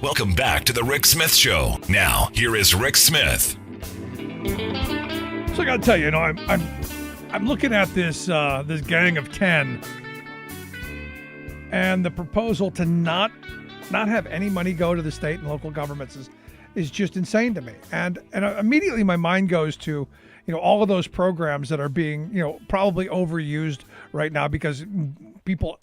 Welcome back to the Rick Smith Show. Now, here is Rick Smith. So I got to tell you, I'm looking at this gang of 10, and the proposal to not have any money go to the state and local governments is just insane to me. And immediately my mind goes to, all of those programs that are being, probably overused right now because people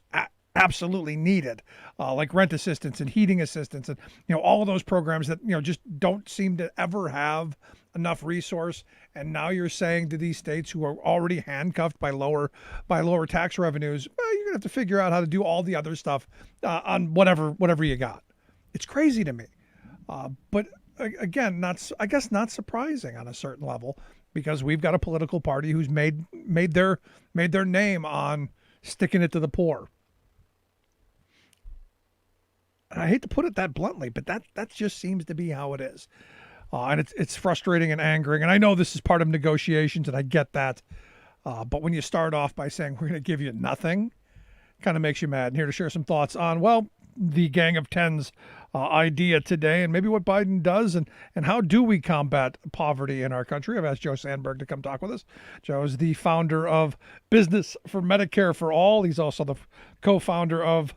absolutely need it, like rent assistance and heating assistance, and all of those programs that just don't seem to ever have enough resource. And now you're saying to these states who are already handcuffed by lower tax revenues, well, you're gonna have to figure out how to do all the other stuff on whatever you got. It's crazy to me, but again, not surprising on a certain level, because we've got a political party who's made their name on sticking it to the poor. And I hate to put it that bluntly, but that just seems to be how it is. And it's frustrating and angering. And I know this is part of negotiations, and I get that. But when you start off by saying we're going to give you nothing, kind of makes you mad. And here to share some thoughts on, the Gang of Tens idea today, and maybe what Biden does, and how do we combat poverty in our country. I've asked Joe Sanberg to come talk with us. Joe is the founder of Business for Medicare for All. He's also the co-founder of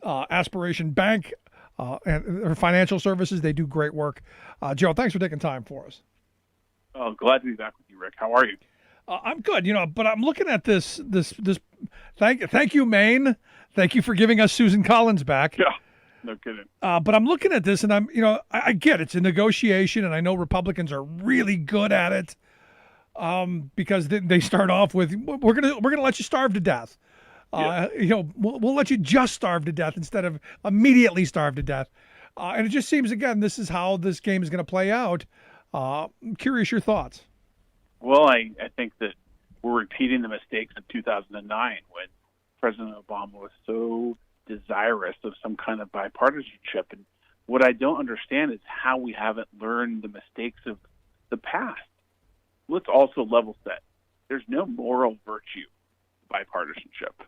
Aspiration Bank and financial services. They do great work. Joe, thanks for taking time for us. Oh, glad to be back with you, Rick. How are you? I'm good, but I'm looking at this. Thank you, Maine. Thank you for giving us Susan Collins back. Yeah, no kidding. But I'm looking at this, and I get it's a negotiation, and I know Republicans are really good at it, because they start off with we're gonna let you starve to death. We'll let you just starve to death instead of immediately starve to death. And it just seems, again, this is how this game is going to play out. I'm curious your thoughts. Well, I think that we're repeating the mistakes of 2009 when President Obama was so desirous of some kind of bipartisanship. And what I don't understand is how we haven't learned the mistakes of the past. Let's also level set. There's no moral virtue to bipartisanship.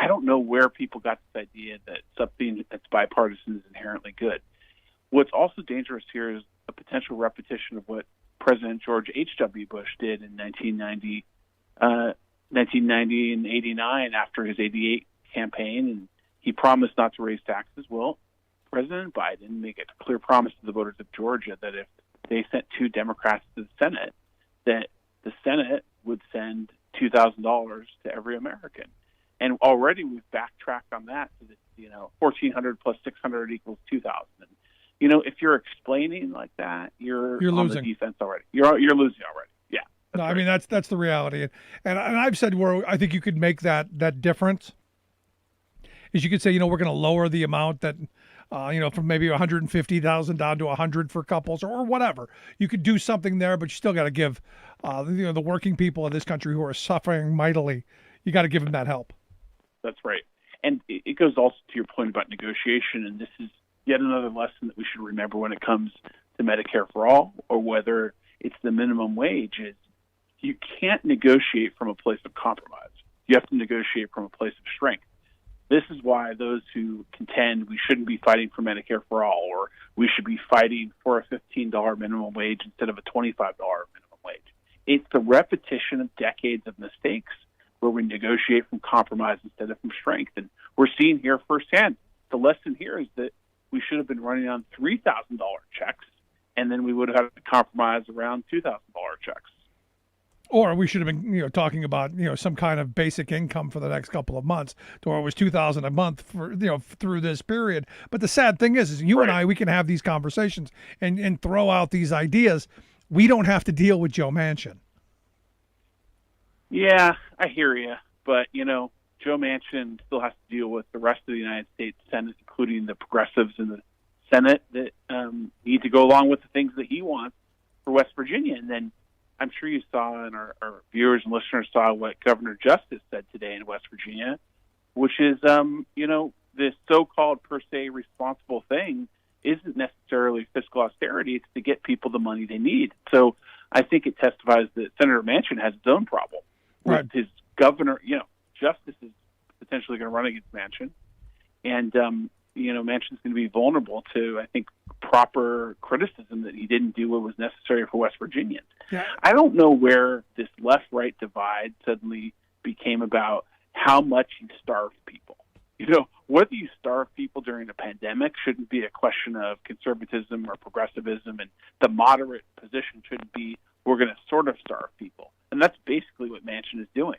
I don't know where people got this idea that something that's bipartisan is inherently good. What's also dangerous here is a potential repetition of what President George H.W. Bush did in 1990 and 89 after his 88 campaign, and he promised not to raise taxes. Well, President Biden made a clear promise to the voters of Georgia that if they sent 2 Democrats to the Senate, that the Senate would send $2,000 to every American. And already we've backtracked on that to 1,400 plus 600 equals 2,000. If you're explaining like that, you're on losing the defense already. You're losing already. Yeah. No, right. I mean that's the reality, and I've said where I think you could make that difference is you could say we're going to lower the amount that from maybe 150,000 down to 100 for couples or whatever. You could do something there, but you still got to give the working people of this country who are suffering mightily. You got to give them that help. That's right. And it goes also to your point about negotiation, and this is yet another lesson that we should remember when it comes to Medicare for All, or whether it's the minimum wage, is you can't negotiate from a place of compromise. You have to negotiate from a place of strength. This is why those who contend we shouldn't be fighting for Medicare for All, or we should be fighting for a $15 minimum wage instead of a $25 minimum wage. It's the repetition of decades of mistakes where we negotiate from compromise instead of from strength. And we're seeing here firsthand, the lesson here is that we should have been running on $3,000 checks, and then we would have had to compromise around $2,000 checks. Or we should have been, talking about, some kind of basic income for the next couple of months, to where it was $2,000 a month for, through this period. But the sad thing is you and I, we can have these conversations and throw out these ideas. We don't have to deal with Joe Manchin. Yeah, I hear you. But, Joe Manchin still has to deal with the rest of the United States Senate, including the progressives in the Senate that need to go along with the things that he wants for West Virginia. And then I'm sure you saw, and our viewers and listeners saw what Governor Justice said today in West Virginia, which is, this so-called per se responsible thing isn't necessarily fiscal austerity. It's to get people the money they need. So I think it testifies that Senator Manchin has his own problem. Right. With his governor, Justice is potentially going to run against Manchin. And Manchin's going to be vulnerable to, I think, proper criticism that he didn't do what was necessary for West Virginians. Yeah. I don't know where this left-right divide suddenly became about how much you starve people. Whether you starve people during a pandemic shouldn't be a question of conservatism or progressivism, and the moderate position shouldn't be we're going to sort of starve people. And that's basically what Manchin is doing.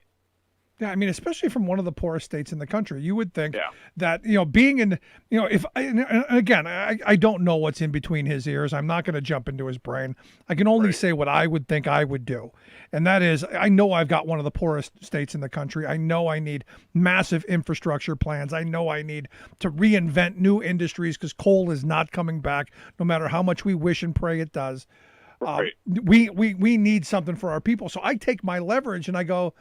Yeah, I mean, especially from one of the poorest states in the country, you would think that, being in, if, and again, I don't know what's in between his ears. I'm not going to jump into his brain. I can only say what I would think I would do. And that is, I know I've got one of the poorest states in the country. I know I need massive infrastructure plans. I know I need to reinvent new industries because coal is not coming back, no matter how much we wish and pray it does. Right. We need something for our people. So I take my leverage and I go,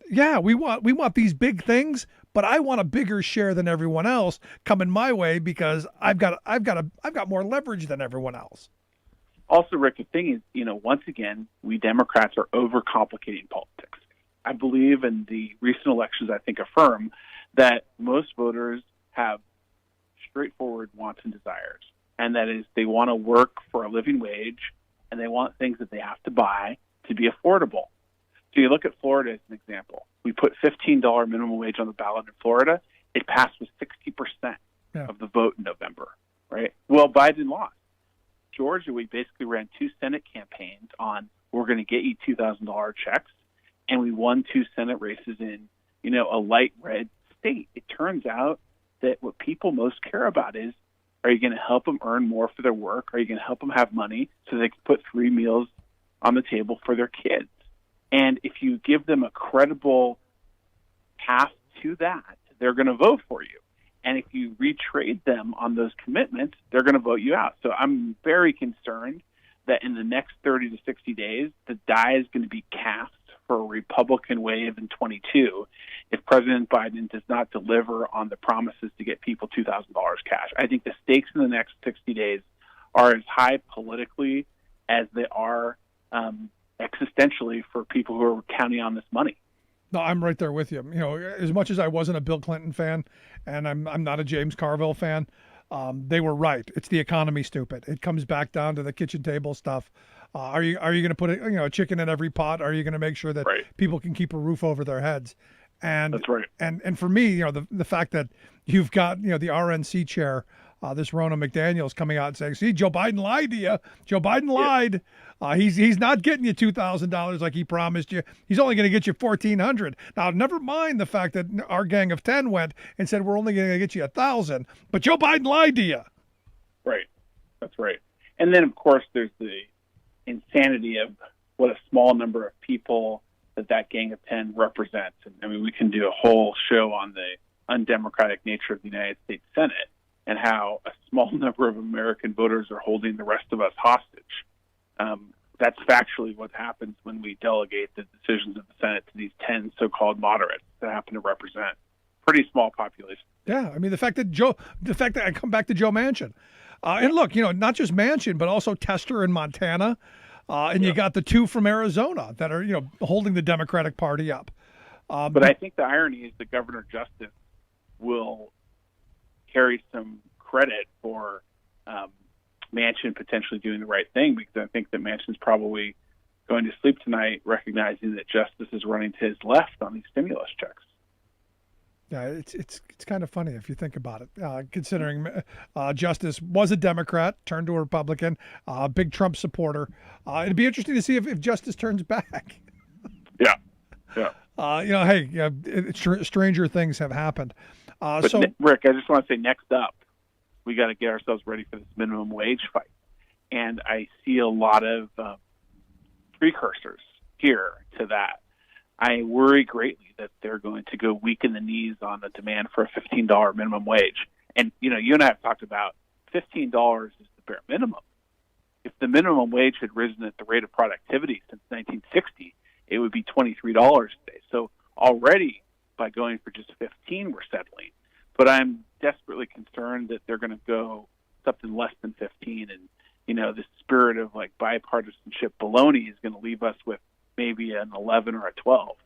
yeah, we want these big things, but I want a bigger share than everyone else coming my way because I've got more leverage than everyone else. Also, Rick, the thing is, once again, we Democrats are overcomplicating politics. I believe in the recent elections, I think, affirm that most voters have straightforward wants and desires, and that is they want to work for a living wage, and they want things that they have to buy to be affordable. So you look at Florida as an example. We put $15 minimum wage on the ballot in Florida. It passed with 60% of the vote in November, right? Well, Biden lost. Georgia, we basically ran 2 Senate campaigns on we're going to get you $2,000 checks, and we won 2 Senate races in, a light red state. It turns out that what people most care about is, are you going to help them earn more for their work? Are you going to help them have money so they can put 3 meals on the table for their kids? And if you give them a credible path to that, they're going to vote for you. And if you retrade them on those commitments, they're going to vote you out. So I'm very concerned that in the next 30 to 60 days, the die is going to be cast for a Republican wave in 22 if President Biden does not deliver on the promises to get people $2,000 cash. I think the stakes in the next 60 days are as high politically as they are existentially for people who are counting on this money. No, I'm right there with you. As much as I wasn't a Bill Clinton fan, and I'm not a James Carville fan, they were right. It's the economy, stupid. It comes back down to the kitchen table stuff. Are you going to put a chicken in every pot? Are you going to make sure that people can keep a roof over their heads? And that's right. And for me, the fact that you've got the RNC chair, this Ronna McDaniel's coming out and saying, "See, Joe Biden lied to you. Joe Biden lied. He's not getting you $2,000 like he promised you. He's only going to get you $1,400. Now, never mind the fact that our gang of 10 went and said we're only going to get you $1,000, but Joe Biden lied to you." Right. That's right. And then, of course, there's the insanity of what a small number of people that gang of 10 represents. And I mean, we can do a whole show on the undemocratic nature of the United States Senate and how a small number of American voters are holding the rest of us hostage. That's factually what happens when we delegate the decisions of the Senate to these 10 so-called moderates that happen to represent pretty small population. Yeah, I mean, the fact that I come back to Joe Manchin. And look, not just Manchin, but also Tester in Montana. And you got the 2 from Arizona that are, holding the Democratic Party up. But I think the irony is the Governor Justice will carry some credit for Manchin potentially doing the right thing, because I think that Manchin's probably going to sleep tonight recognizing that Justice is running to his left on these stimulus checks. Yeah, it's kind of funny if you think about it, considering Justice was a Democrat, turned to a Republican, big Trump supporter. It'd be interesting to see if Justice turns back. Yeah. Stranger things have happened. But Rick, I just want to say, next up, we got to get ourselves ready for this minimum wage fight. And I see a lot of precursors here to that. I worry greatly that they're going to go weak in the knees on the demand for a $15 minimum wage. And, you and I have talked about $15 is the bare minimum. If the minimum wage had risen at the rate of productivity since 1960, it would be $23 today. So already by going for just 15, we're settling. But I'm desperately concerned that they're going to go something less than 15. And, the spirit of bipartisanship baloney is going to leave us with maybe an 11 or a 12.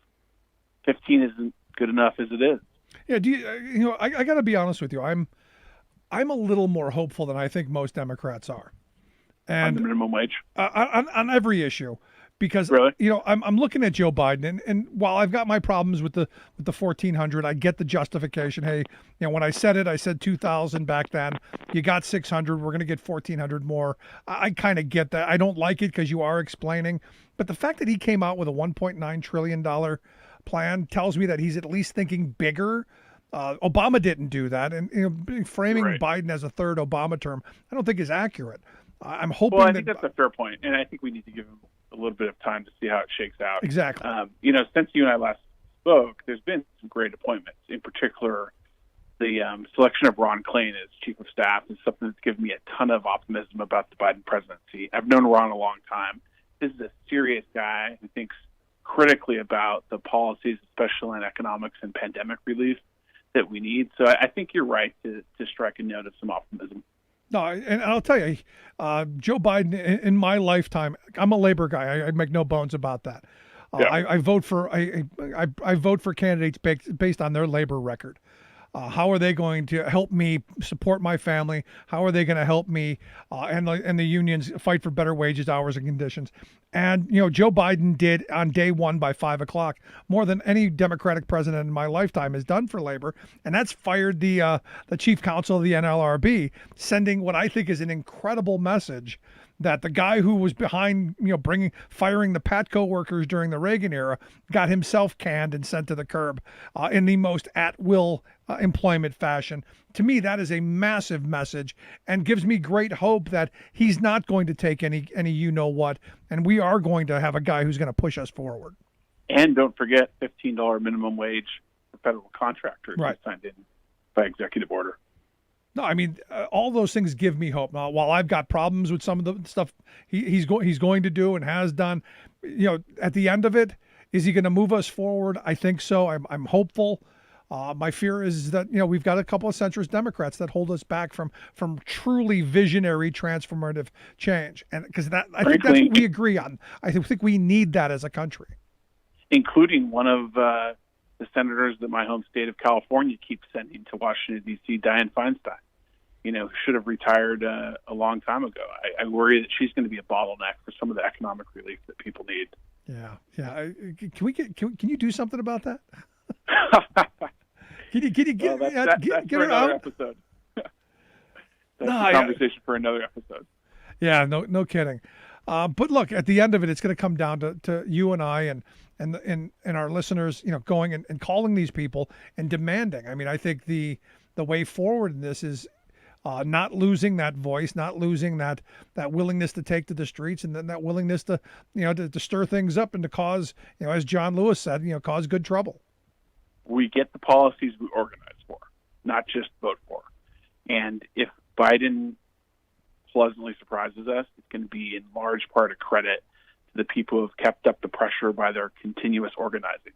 15 isn't good enough as it is. Yeah, do I got to be honest with you. I'm a little more hopeful than I think most Democrats are, On the and minimum wage. on every issue, because Really? I'm looking at Joe Biden, and while I've got my problems with the 1400, I get the justification. Hey, when I said 2000 back then. You got 600. We're going to get 1400 more. I kind of get that. I don't like it because you are explaining, but the fact that he came out with a 1.9 trillion dollar plan tells me that he's at least thinking bigger. Obama didn't do that, and framing Right. Biden as a third Obama term, I don't think is accurate. I'm Well, I hoping think that that's a fair point, and I think we need to give him a little bit of time to see how it shakes out. exactly. Since you and I last spoke, there's been some great appointments. In particular, the selection of Ron Klain as chief of staff is something that's given me a ton of optimism about the Biden presidency. I've known Ron a long time. This is a serious guy who thinks critically about the policies, especially in economics and pandemic relief, that we need. So I think you're right to strike a note of some optimism. No, and I'll tell you, Joe Biden in my lifetime, I'm a labor guy. I make no bones about that. Yeah. I vote for I vote for candidates based on their labor record. How are they going to help me support my family? How are they going to help me and the unions fight for better wages, hours, and conditions? And Joe Biden did on day one by 5 o'clock more than any Democratic president in my lifetime has done for labor, and that's fired the chief counsel of the NLRB, sending what I think is an incredible message that the guy who was behind, firing the Patco workers during the Reagan era got himself canned and sent to the curb in the most at-will employment fashion. To me, that is a massive message and gives me great hope that he's not going to take any what, and we are going to have a guy who's going to push us forward. And don't forget $15 minimum wage for federal contractors Right. signed in by executive order. No, I mean, all those things give me hope. Now, while I've got problems with some of the stuff he's going to do and has done, at the end of it, is he going to move us forward? I think so. I'm hopeful. My fear is that we've got a couple of centrist Democrats that hold us back from truly visionary, transformative change, and because I think that's what we agree on. I think we need that as a country, including one of the senators that my home state of California keeps sending to Washington, D.C., Dianne Feinstein, who should have retired a long time ago. I worry that she's going to be a bottleneck for some of the economic relief that people need. Yeah. Can you do something about that? Can you get for her another out? episode. That's a conversation for another episode. Yeah, no kidding. But look, at the end of it, it's going to come down to you and I and our listeners, going and calling these people and demanding. I mean, I think the way forward in this is not losing that voice, not losing that willingness to take to the streets, and then that willingness to to stir things up and to cause, as John Lewis said, cause good trouble. We get the policies we organize for, not just vote for. And if Biden pleasantly surprises us, it's going to be in large part a credit to the people who have kept up the pressure by their continuous organizing.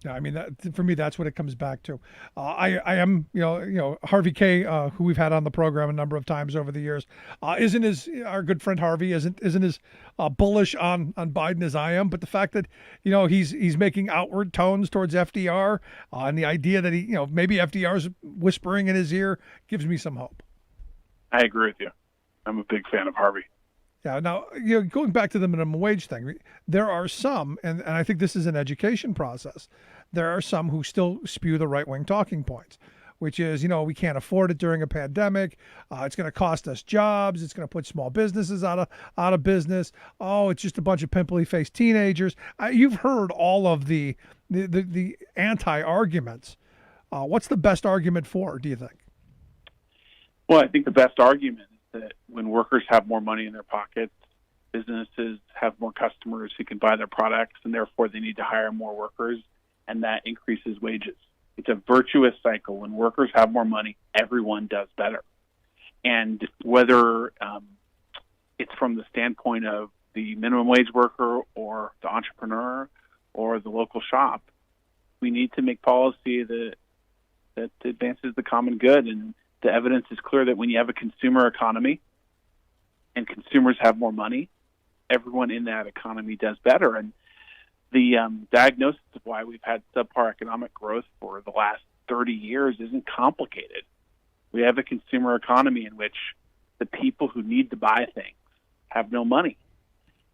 Yeah, I mean, for me, that's what it comes back to. I am, Harvey K, who we've had on the program a number of times over the years, our good friend Harvey isn't as bullish on Biden as I am. But the fact that he's making outward tones towards FDR and the idea that he maybe FDR's whispering in his ear gives me some hope. I agree with you. I'm a big fan of Harvey. Yeah. Now, going back to the minimum wage thing, there are some, and I think this is an education process. There are some who still spew the right-wing talking points, which is, we can't afford it during a pandemic. It's going to cost us jobs. It's going to put small businesses out of business. Oh, it's just a bunch of pimply-faced teenagers. You've heard all of the anti-arguments. What's the best argument for, do you think? Well, I think the best argument is that when workers have more money in their pockets, businesses have more customers who can buy their products, and therefore they need to hire more workers, and that increases wages. It's a virtuous cycle. When workers have more money, everyone does better. And whether it's from the standpoint of the minimum wage worker or the entrepreneur or the local shop, we need to make policy that advances the common good. And the evidence is clear that when you have a consumer economy and consumers have more money, everyone in that economy does better. And diagnosis of why we've had subpar economic growth for the last 30 years isn't complicated. We have a consumer economy in which the people who need to buy things have no money,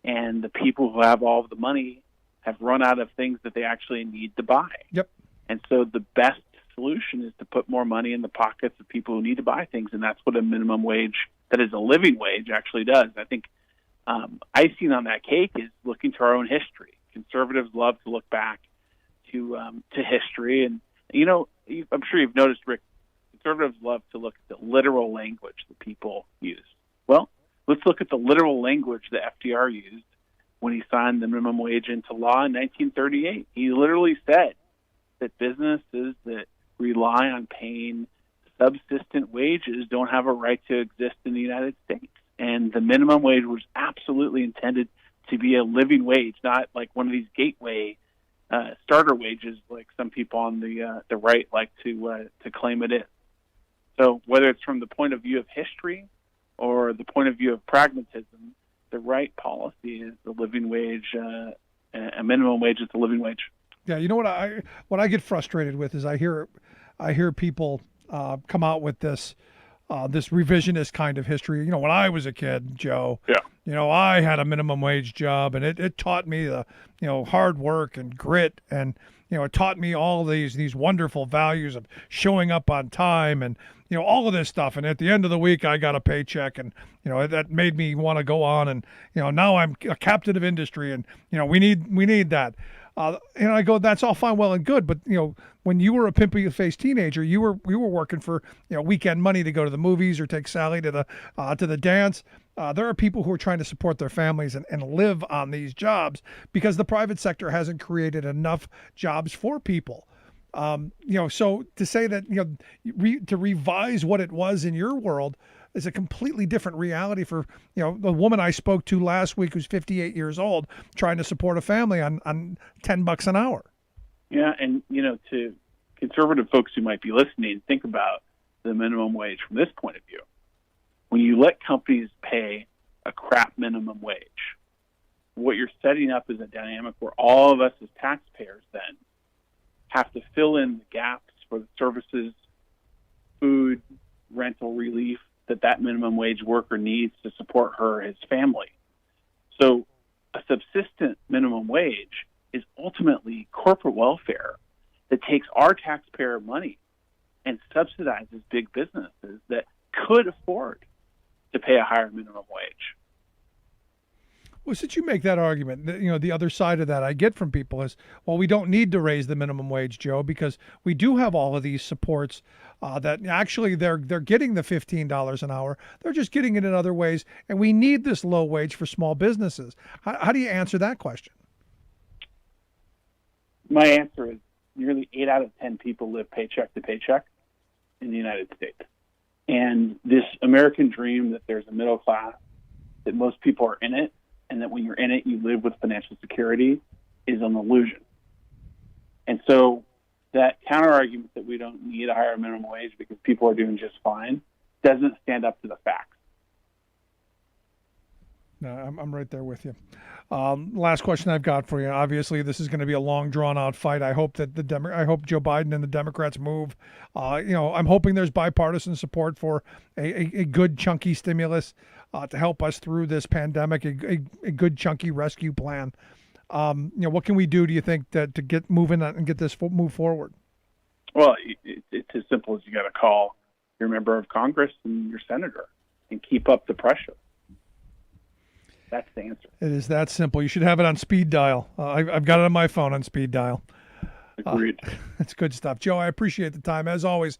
and the people who have all of the money have run out of things that they actually need to buy. Yep. And so the best solution is to put more money in the pockets of people who need to buy things, and that's what a minimum wage that is a living wage actually does. I think icing on that cake is looking to our own history. Conservatives love to look back to history, and I'm sure you've noticed, Rick, conservatives love to look at the literal language that people use. Well, let's look at the literal language that FDR used when he signed the minimum wage into law in 1938. He literally said that businesses that rely on paying subsistent wages don't have a right to exist in the United States. And the minimum wage was absolutely intended to be a living wage, not like one of these gateway starter wages like some people on the right like to claim it is. So whether it's from the point of view of history or the point of view of pragmatism, the right policy is the living wage, a minimum wage is the living wage. Yeah, you know what I get frustrated with is I hear people come out with this revisionist kind of history. When I was a kid, Joe, I had a minimum wage job, and it taught me the hard work and grit, and it taught me all these wonderful values of showing up on time and all of this stuff. And at the end of the week, I got a paycheck, and that made me want to go on. And now I'm a captain of industry, and we need that. And I go, that's all fine, well and good, but when you were a pimply-faced teenager, you were working for weekend money to go to the movies or take Sally to the dance. There are people who are trying to support their families and live on these jobs because the private sector hasn't created enough jobs for people. So to say that to revise what it was in your world is a completely different reality for the woman I spoke to last week who's 58 years old trying to support a family on $10 an hour. Yeah, and to conservative folks who might be listening, think about the minimum wage from this point of view. When you let companies pay a crap minimum wage, what you're setting up is a dynamic where all of us as taxpayers then have to fill in the gaps for the services, food, rental relief that minimum wage worker needs to support her or his family. So a subsistent minimum wage is ultimately corporate welfare that takes our taxpayer money and subsidizes big businesses that could afford to pay a higher minimum wage. Well, since you make that argument, the other side of that I get from people is, well, we don't need to raise the minimum wage, Joe, because we do have all of these supports that actually they're getting the $15 an hour. They're just getting it in other ways, and we need this low wage for small businesses. How do you answer that question? My answer is nearly 8 out of 10 people live paycheck to paycheck in the United States. And this American dream that there's a middle class, that most people are in it, and that when you're in it, you live with financial security is an illusion. And so that counter-argument that we don't need a higher minimum wage because people are doing just fine doesn't stand up to the facts. No, I'm right there with you. Last question I've got for you. Obviously, this is going to be a long, drawn-out fight. I hope that I hope Joe Biden and the Democrats move. I'm hoping there's bipartisan support for a good, chunky stimulus to help us through this pandemic. A good, chunky rescue plan. What can we do? Do you think to get moving and get this move forward? Well, it's as simple as you got to call your member of Congress and your senator and keep up the pressure. That's the answer. It is that simple. You should have it on speed dial. I've got it on my phone on speed dial. Agreed. That's good stuff. Joe, I appreciate the time. As always,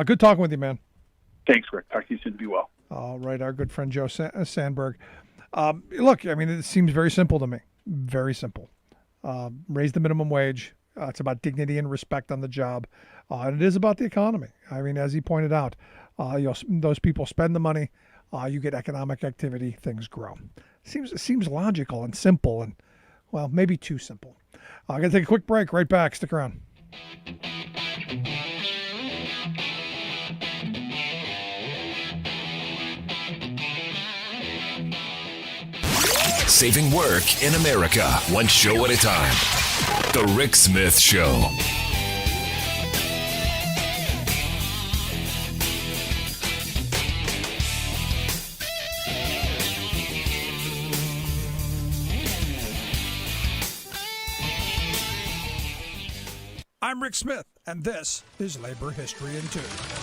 good talking with you, man. Thanks, Rick. Talk to you soon. Be well. All right. Our good friend, Joe Sanberg. Look, I mean, it seems very simple to me. Very simple. Raise the minimum wage. It's about dignity and respect on the job. And it is about the economy. I mean, as he pointed out, those people spend the money. You get economic activity, things grow. Seems logical and simple, and well, maybe too simple. I'm gonna take a quick break. Right back. Stick around. Saving work in America, one show at a time. The Rick Smith Show. I'm Rick Smith, and this is Labor History in 2.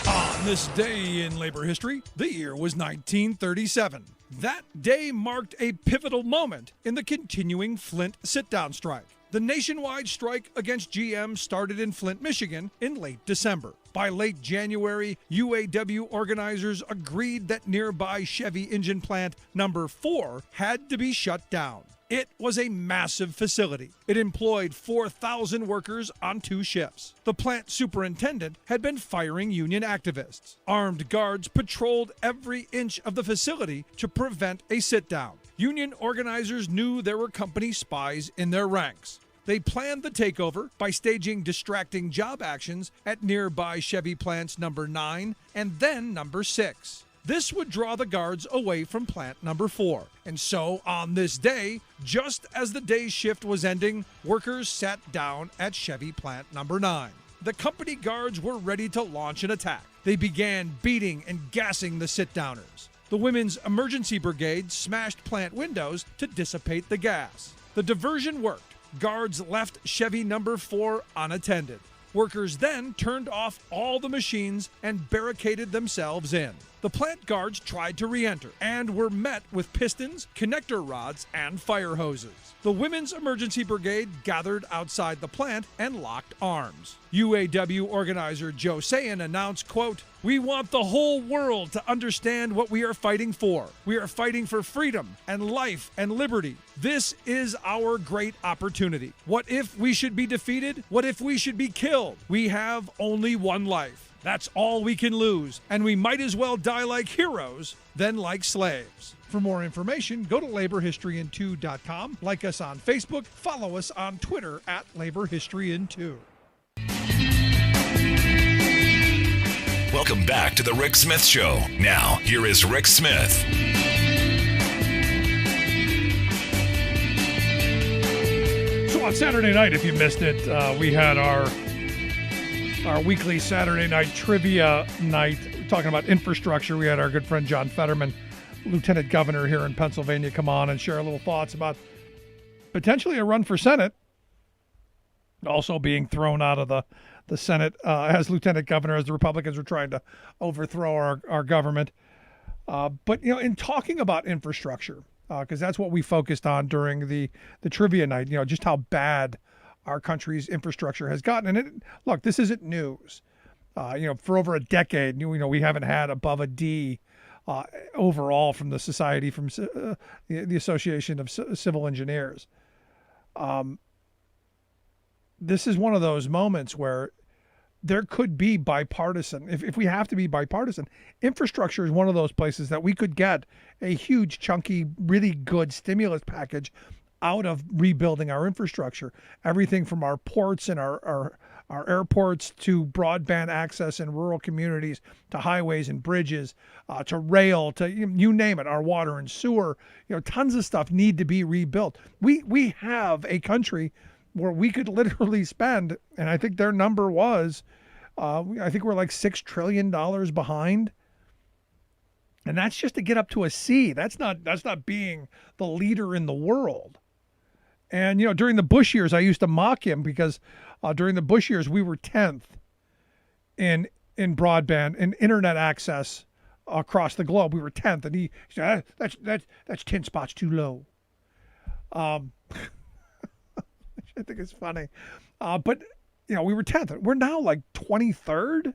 On this day in labor history, the year was 1937. That day marked a pivotal moment in the continuing Flint sit-down strike. The nationwide strike against GM started in Flint, Michigan in late December. By late January, UAW organizers agreed that nearby Chevy engine plant number 4 had to be shut down. It was a massive facility. It employed 4,000 workers on 2 shifts. The plant superintendent had been firing union activists. Armed guards patrolled every inch of the facility to prevent a sit-down. Union organizers knew there were company spies in their ranks. They planned the takeover by staging distracting job actions at nearby Chevy plants number 9 and then number 6. This would draw the guards away from plant number 4. And so, on this day, just as the day's shift was ending, workers sat down at Chevy plant number 9. The company guards were ready to launch an attack. They began beating and gassing the sit-downers. The Women's Emergency Brigade smashed plant windows to dissipate the gas. The diversion worked. Guards left Chevy number 4 unattended. Workers then turned off all the machines and barricaded themselves in. The plant guards tried to re-enter and were met with pistons, connector rods, and fire hoses. The Women's Emergency Brigade gathered outside the plant and locked arms. UAW organizer Joe Sayan announced, quote, "We want the whole world to understand what we are fighting for. We are fighting for freedom and life and liberty. This is our great opportunity. What if we should be defeated? What if we should be killed? We have only one life. That's all we can lose, and we might as well die like heroes than like slaves." For more information, go to laborhistoryin2.com, like us on Facebook, follow us on Twitter at laborhistoryin2. Welcome back to The Rick Smith Show. Now, here is Rick Smith. So on Saturday night, if you missed it, we had our weekly Saturday night trivia night talking about infrastructure. We had our good friend John Fetterman, Lieutenant Governor here in Pennsylvania, come on and share a little thoughts about potentially a run for Senate, also being thrown out of the Senate as Lieutenant Governor as the Republicans were trying to overthrow our government. But, in talking about infrastructure, because that's what we focused on during the trivia night, just how bad our country's infrastructure has gotten. And look, this isn't news. For over a decade, we haven't had above a D overall from the society, from the Association of Civil Engineers. This is one of those moments where there could be bipartisan. If we have to be bipartisan, infrastructure is one of those places that we could get a huge, chunky, really good stimulus package out of rebuilding our infrastructure. Everything from our ports and our airports to broadband access in rural communities, to highways and bridges, to rail, to you name it, our water and sewer. Tons of stuff need to be rebuilt. We have a country where we could literally spend, and I think their number was, I think we're like $6 trillion behind. And that's just to get up to a C. That's not being the leader in the world. And, during the Bush years, I used to mock him because during the Bush years, we were 10th in broadband and internet access across the globe. We were 10th. And he said, that's 10 spots too low. I think it's funny. But, we were 10th. We're now like 23rd.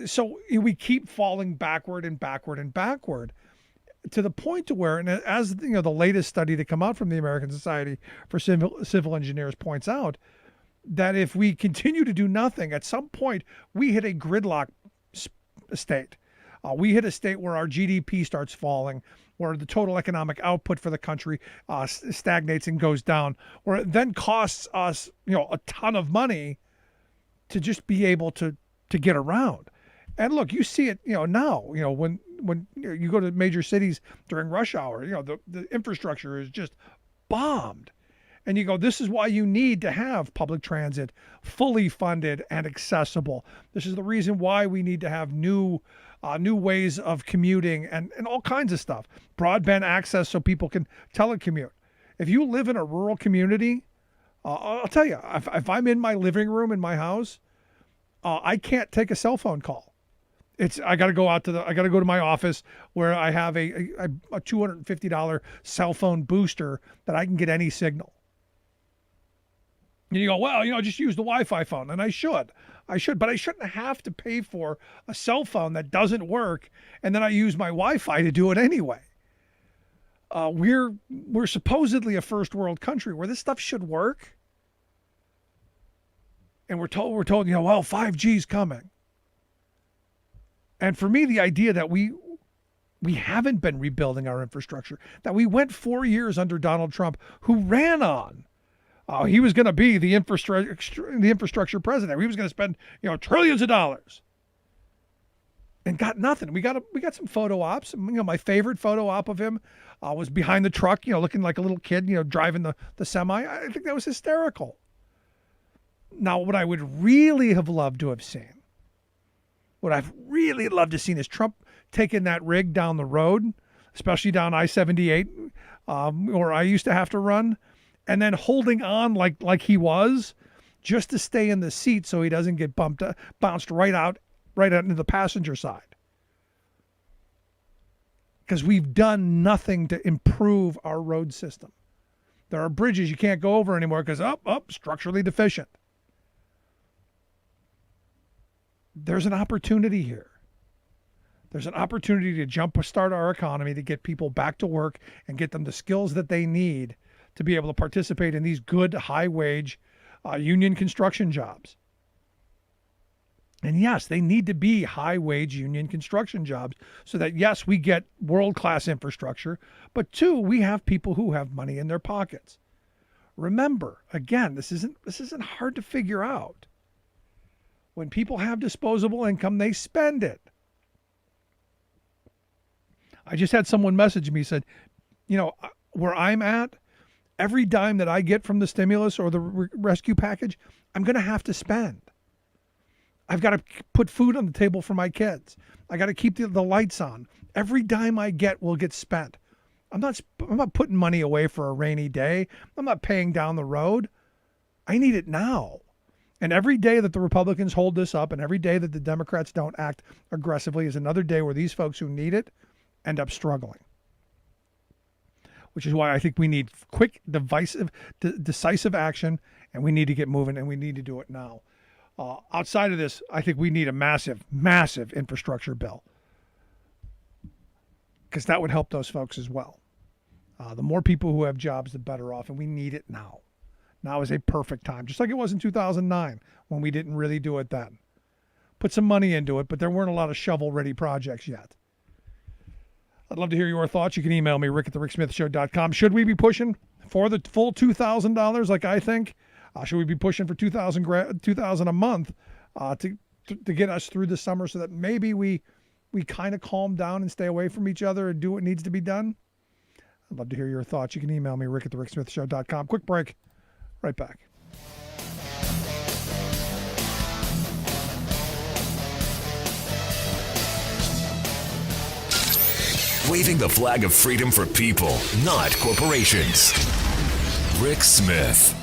So we keep falling backward and backward and backward, to the point to where, and as the latest study to come out from the American Society for Civil Engineers points out, that if we continue to do nothing, at some point we hit a gridlock state. We hit a state where our GDP starts falling, where the total economic output for the country stagnates and goes down, where it then costs us, a ton of money to just be able to get around. And look, you see it, now, when you go to major cities during rush hour, the infrastructure is just bombed. And you go, this is why you need to have public transit fully funded and accessible. This is the reason why we need to have new ways of commuting and all kinds of stuff. Broadband access so people can telecommute. If you live in a rural community, I'll tell you, if I'm in my living room in my house, I can't take a cell phone call. I got to go to my office where I have a $250 cell phone booster that I can get any signal. And you go, well, just use the Wi-Fi phone. And I should, but I shouldn't have to pay for a cell phone that doesn't work. And then I use my Wi-Fi to do it anyway. We're supposedly a first world country where this stuff should work. And we're told, well, 5G's coming. And for me, the idea that we haven't been rebuilding our infrastructure, that we went 4 years under Donald Trump, who ran on, he was going to be the infrastructure president. He was going to spend, trillions of dollars, and got nothing. We got some photo ops. My favorite photo op of him was behind the truck, looking like a little kid, driving the semi. I think that was hysterical. Now, what I would really have loved to have seen, what I've really loved to have seen is Trump taking that rig down the road, especially down I-78, where I used to have to run, and then holding on like he was, just to stay in the seat so he doesn't get bounced right out into the passenger side. Because we've done nothing to improve our road system. There are bridges you can't go over anymore because structurally deficient. There's an opportunity here. There's an opportunity to jumpstart our economy, to get people back to work and get them the skills that they need to be able to participate in these good, high-wage union construction jobs. And yes, they need to be high-wage union construction jobs so that, yes, we get world-class infrastructure, but two, we have people who have money in their pockets. Remember, again, this isn't hard to figure out. When people have disposable income, they spend it. I just had someone message me, said, where I'm at, every dime that I get from the stimulus or the rescue package, I'm going to have to spend. I've got to put food on the table for my kids. I got to keep the lights on. Every dime I get will get spent. I'm not putting money away for a rainy day. I'm not paying down the road. I need it now. And every day that the Republicans hold this up and every day that the Democrats don't act aggressively is another day where these folks who need it end up struggling. Which is why I think we need quick, decisive action, and we need to get moving, and we need to do it now. Outside of this, I think we need a massive, massive infrastructure bill, because that would help those folks as well. The more people who have jobs, the better off, and we need it now. Now is a perfect time, just like it was in 2009 when we didn't really do it then. Put some money into it, but there weren't a lot of shovel-ready projects yet. I'd love to hear your thoughts. You can email me, rick@thericksmithshow.com. Should we be pushing for the full $2,000 like I think? Should we be pushing for $2,000 a month to get us through the summer so that maybe we kind of calm down and stay away from each other and do what needs to be done? I'd love to hear your thoughts. You can email me, rick@thericksmithshow.com. Quick break. Right back. Waving the flag of freedom for people, not corporations. Rick Smith.